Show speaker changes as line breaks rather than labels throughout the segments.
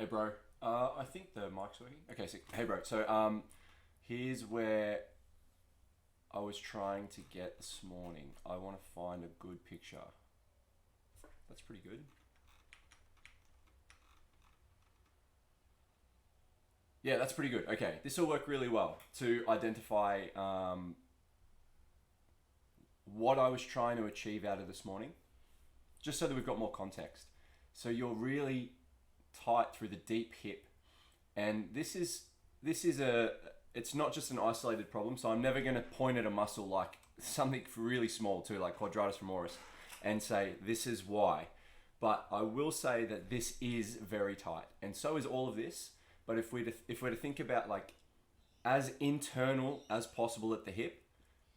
Hey bro, I think the mic's working. Okay, so hey bro, here's where I was trying to get this morning. I want to find a good picture. That's pretty good. Yeah, that's pretty good. Okay, this will work really well to identify what I was trying to achieve out of this morning, just so that we've got more context. So you're really tight through the deep hip, and this is a it's not just an isolated problem. So I'm never going to point at a muscle like something really small too, like quadratus femoris, and say this is why. But I will say that this is very tight, and so is all of this. But if we're to think about like as internal as possible at the hip,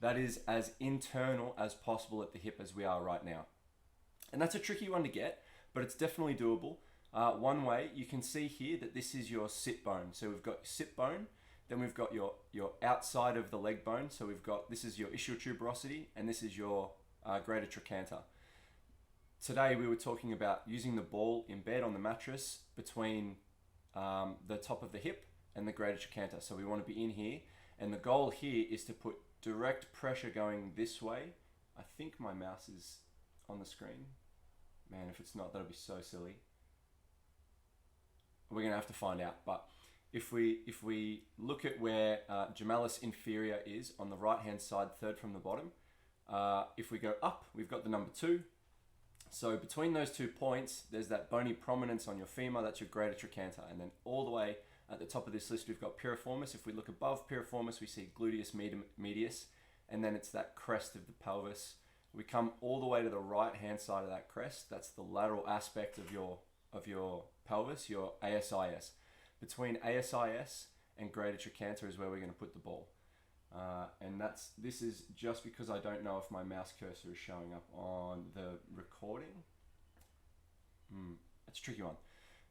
that is as internal as possible at the hip as we are right now. And that's a tricky one to get, but it's definitely doable. One way you can see here that this is your sit bone. So we've got sit bone, then we've got your outside of the leg bone. So this is your ischial tuberosity, and this is your greater trochanter. Today we were talking about using the ball in bed on the mattress between the top of the hip and the greater trochanter. So we want to be in here, and the goal here is to put direct pressure going this way. I think my mouse is on the screen. Man, if it's not, that'll be so silly. We're gonna have to find out. But if we look at where gemellus inferior is on the right hand side, third from the bottom, if we go up, we've got the number 2. So between those 2 points, there's that bony prominence on your femur, that's your greater trochanter. And then all the way at the top of this list, we've got piriformis. If we look above piriformis, we see gluteus medius, and then it's that crest of the pelvis. We come all the way to the right hand side of that crest. That's the lateral aspect of your pelvis, your ASIS. Between ASIS and greater trochanter is where we're going to put the ball. And this is just because I don't know if my mouse cursor is showing up on the recording. It's a tricky one.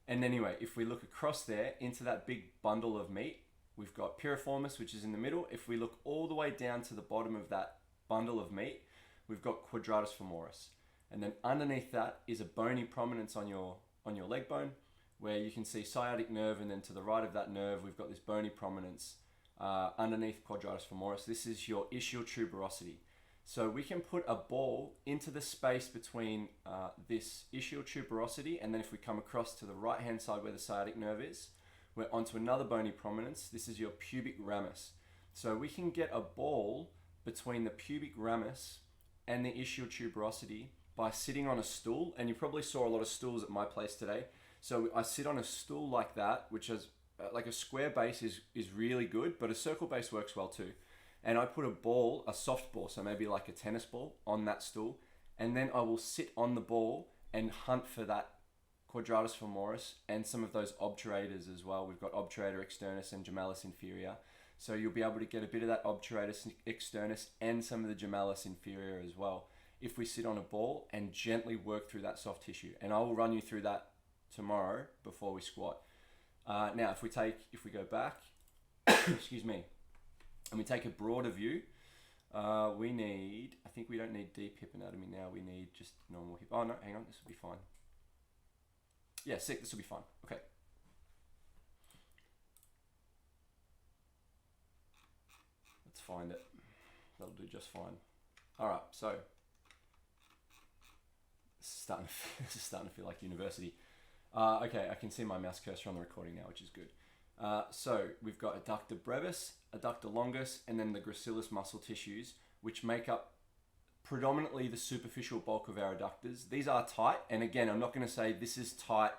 And anyway, if we look across there into that big bundle of meat, we've got piriformis, which is in the middle. If we look all the way down to the bottom of that bundle of meat, we've got quadratus femoris. And then underneath that is a bony prominence on your leg bone, where you can see sciatic nerve, and then to the right of that nerve, we've got this bony prominence underneath quadratus femoris. This is your ischial tuberosity. So we can put a ball into the space between this ischial tuberosity, and then if we come across to the right hand side where the sciatic nerve is, we're onto another bony prominence. This is your pubic ramus. So we can get a ball between the pubic ramus and the ischial tuberosity by sitting on a stool. And you probably saw a lot of stools at my place today. So I sit on a stool like that, which is like a square base is really good, but a circle base works well too. And I put a ball, a soft ball, so maybe like a tennis ball, on that stool, and then I will sit on the ball and hunt for that quadratus femoris and some of those obturators as well. We've got obturator externus and gemellus inferior. So you'll be able to get a bit of that obturator externus and some of the gemellus inferior as well if we sit on a ball and gently work through that soft tissue. And I will run you through that tomorrow before we squat. Now, if we go back, excuse me, and we take a broader view, I think we don't need deep hip anatomy now, we need just normal hip. Oh no, hang on, this will be fine. Yeah, sick, this will be fine. Okay. Let's find it. That'll do just fine. All right, so this is starting to feel like university. Okay, I can see my mouse cursor on the recording now, which is good. So we've got adductor brevis, adductor longus, and then the gracilis muscle tissues, which make up predominantly the superficial bulk of our adductors. These are tight, and again, I'm not going to say this is tight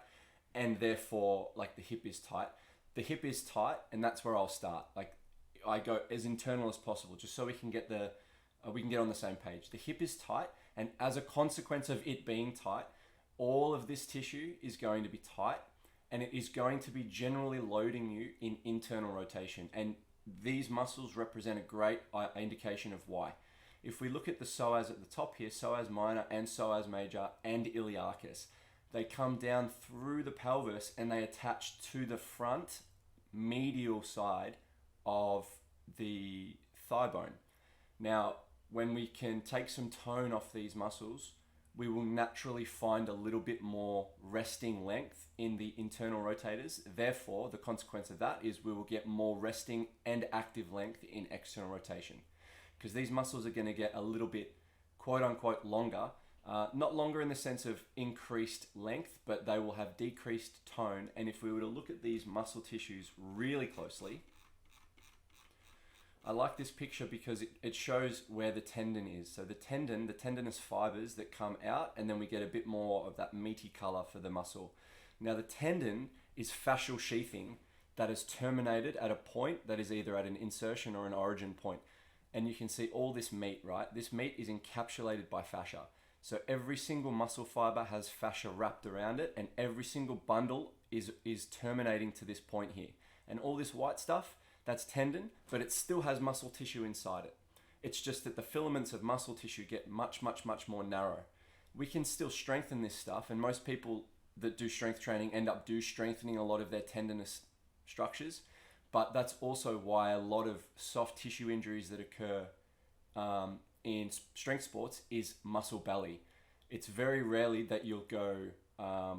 and therefore like the hip is tight. The hip is tight, and that's where I'll start. Like I go as internal as possible, just so we can get on the same page. The hip is tight, and as a consequence of it being tight, all of this tissue is going to be tight, and it is going to be generally loading you in internal rotation. And these muscles represent a great indication of why. If we look at the psoas at the top here, psoas minor and psoas major and iliacus, they come down through the pelvis and they attach to the front medial side of the thigh bone. Now, when we can take some tone off these muscles, we will naturally find a little bit more resting length in the internal rotators. Therefore, the consequence of that is we will get more resting and active length in external rotation, because these muscles are going to get a little bit quote unquote longer. Not longer in the sense of increased length, but they will have decreased tone. And if we were to look at these muscle tissues really closely, I like this picture because it shows where the tendon is. So the tendinous fibers that come out, and then we get a bit more of that meaty color for the muscle. Now the tendon is fascial sheathing that is terminated at a point that is either at an insertion or an origin point. And you can see all this meat, right? This meat is encapsulated by fascia. So every single muscle fiber has fascia wrapped around it, and every single bundle is terminating to this point here. And all this white stuff, that's tendon, but it still has muscle tissue inside it. It's just that the filaments of muscle tissue get much, much, much more narrow. We can still strengthen this stuff, and most people that do strength training end up strengthening a lot of their tendinous structures, but that's also why a lot of soft tissue injuries that occur in strength sports is muscle belly. It's very rarely that you'll go, let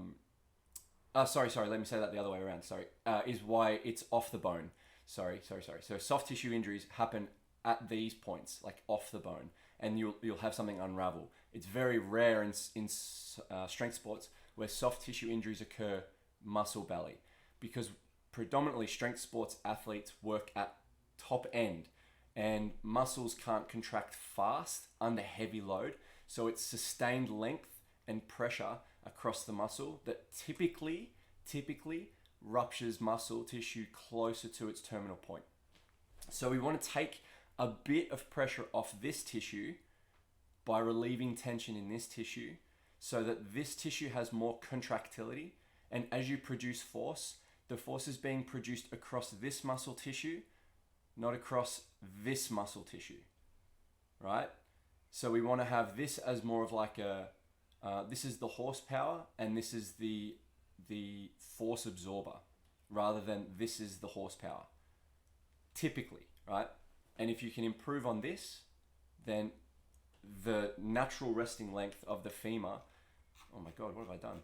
me say that the other way around, is why it's off the bone. Sorry. So soft tissue injuries happen at these points, like off the bone, and you'll have something unravel. It's very rare in strength sports where soft tissue injuries occur muscle belly, because predominantly strength sports athletes work at top end, and muscles can't contract fast under heavy load. So it's sustained length and pressure across the muscle that typically ruptures muscle tissue closer to its terminal point. So we want to take a bit of pressure off this tissue by relieving tension in this tissue, so that this tissue has more contractility. And as you produce force, the force is being produced across this muscle tissue, not across this muscle tissue, right? So we want to have this as more of like this is the horsepower, and this is the force absorber, rather than this is the horsepower, typically, right? And if you can improve on this, then the natural resting length of the femur, oh my God, what have I done?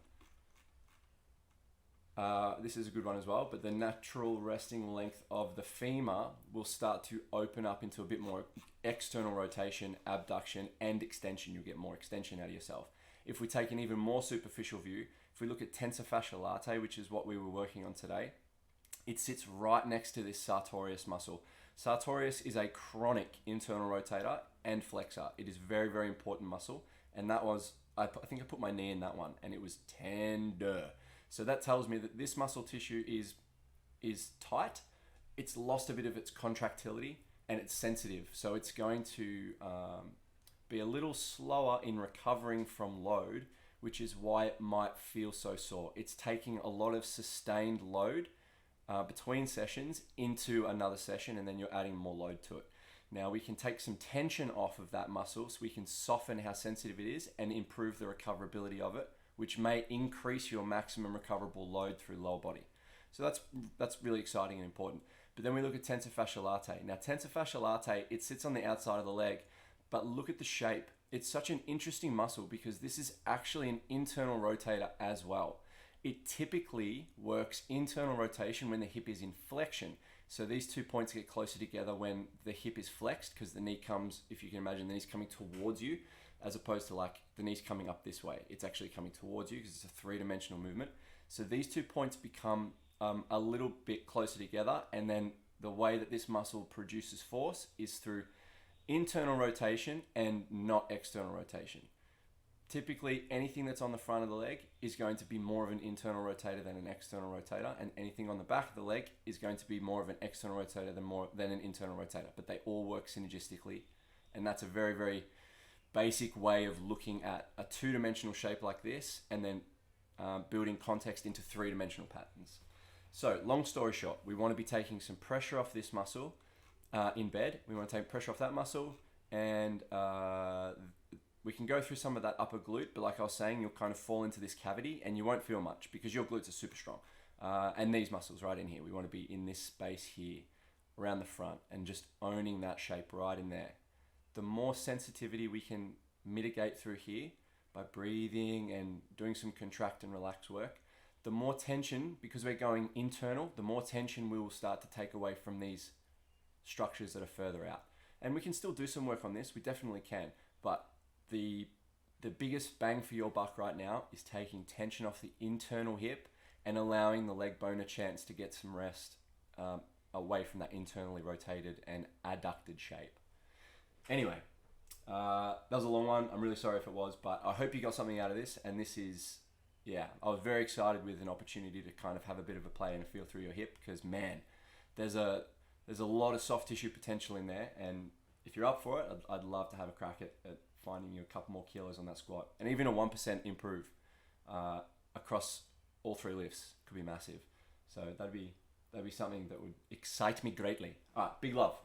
This is a good one as well, but the natural resting length of the femur will start to open up into a bit more external rotation, abduction, and extension. You'll get more extension out of yourself. If we take an even more superficial view, if we look at tensor fasciae latae, which is what we were working on today, it sits right next to this sartorius muscle. Sartorius is a chronic internal rotator and flexor. It is very, very important muscle. And that was, I think I put my knee in that one, and it was tender. So that tells me that this muscle tissue is tight. It's lost a bit of its contractility, and it's sensitive. So it's going to be a little slower in recovering from load, which is why it might feel so sore. It's taking a lot of sustained load between sessions into another session, and then you're adding more load to it. Now we can take some tension off of that muscle, so we can soften how sensitive it is and improve the recoverability of it, which may increase your maximum recoverable load through lower body. So that's really exciting and important. But then we look at tensor fasciae latae. Now tensor fasciae latae, it sits on the outside of the leg, but look at the shape. It's such an interesting muscle because this is actually an internal rotator as well. It typically works internal rotation when the hip is in flexion. So these 2 points get closer together when the hip is flexed, because the knee comes, if you can imagine, the knee's coming towards you, as opposed to like the knee's coming up this way. It's actually coming towards you because it's a 3-dimensional movement. So these 2 points become a little bit closer together, and then the way that this muscle produces force is through internal rotation and not external rotation. Typically, anything that's on the front of the leg is going to be more of an internal rotator than an external rotator, and anything on the back of the leg is going to be more of an external rotator than an internal rotator, but they all work synergistically. And that's a very, very basic way of looking at a 2-dimensional shape like this, and then building context into 3-dimensional patterns. So long story short, we want to be taking some pressure off this muscle in bed. We want to take pressure off that muscle, and we can go through some of that upper glute, but like I was saying, you'll kind of fall into this cavity and you won't feel much because your glutes are super strong. And these muscles right in here, we want to be in this space here around the front and just owning that shape right in there. The more sensitivity we can mitigate through here, by breathing and doing some contract and relax work, the more tension, because we're going internal, the more tension we will start to take away from these structures that are further out. And we can still do some work on this, we definitely can, but the biggest bang for your buck right now is taking tension off the internal hip and allowing the leg bone a chance to get some rest away from that internally rotated and adducted shape. Anyway, that was a long one. I'm really sorry if it was, but I hope you got something out of this. And this is, I was very excited with an opportunity to kind of have a bit of a play and a feel through your hip, because man, there's a lot of soft tissue potential in there. And if you're up for it, I'd love to have a crack at finding you a couple more kilos on that squat, and even a 1% improve across all 3 lifts could be massive. So that'd be something that would excite me greatly. All right, big love.